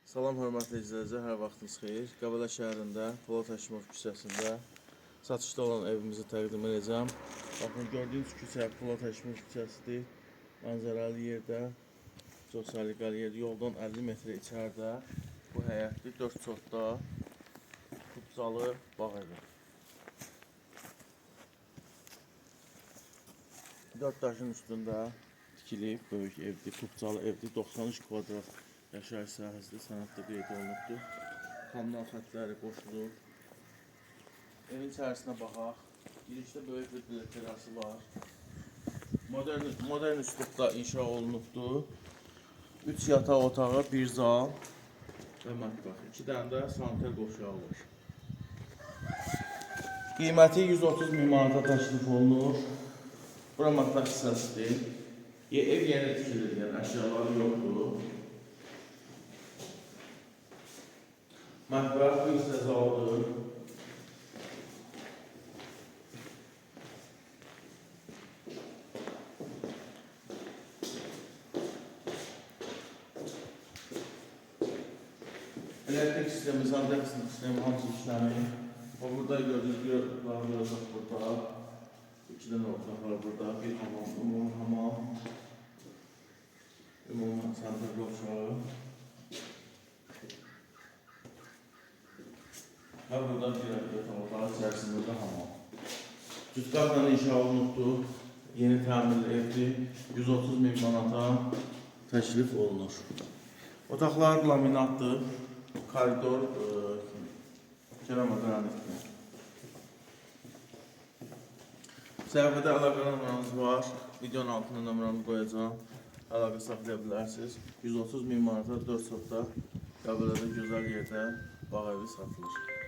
Salam, hörmətli izləyicilər, hər vaxtınız xeyir. Qəbələ şəhərində, Polad Həşimov küçəsində satışda olan evimizi təqdim edəcəm. Baxın, gördüyünüz küçə Polad Həşimov küçəsidir. Mənzərəli yerdə, çox səliqəli yerdə, yoldan 50 metrə içəridə. Bu həyətdir, 4 çotda, Kubcalı bağ evi. 4 daşın üstündə tikilib, böyük evdir, Kubcalı evdir, 93 kvadrat yaşayış sahəsidir, sənəddə qeyd olunubdur. Kommunal xətləri qoşulur. Evin içərisinə baxaq. Girişdə böyük bir terası var. Modern üslubda inşa olunubdur. 3 yataq otağı, 1 zal və mətbəx. 2 dənə də saniter qovşağı var. Qiyməti 130 min manata təklif olunur. Bura mətbəx hissəsidir. Ev yeni tikilir, yəni əşyaları yoxdur. Mətbəx bu isə zaldır. Elektrik sistemi, sanitar sistemi hamısı işləmir. Burada gördüyünüz bir otaqlar olacaq burada. 2 dənə otaq var burada. Bir hamam, ümumi hamam. Ümumi sanitar qovşağı. Və burada bir otaqlar içərisində də hamam. Cütqarla inşa olunubdur. Yeni təmirli evdir. 130 min manata təklif olunur. Otaqlar laminatdır. Koridor keramogranitdir. Səhifədə əlaqə nömrəmiz var. Videonun altına nömrəmi qoyacağım. Əlaqə saxlaya bilərsiniz. 130 min manata 4 çotda Qəbələdə gözəl yerdə bağ evi satılır.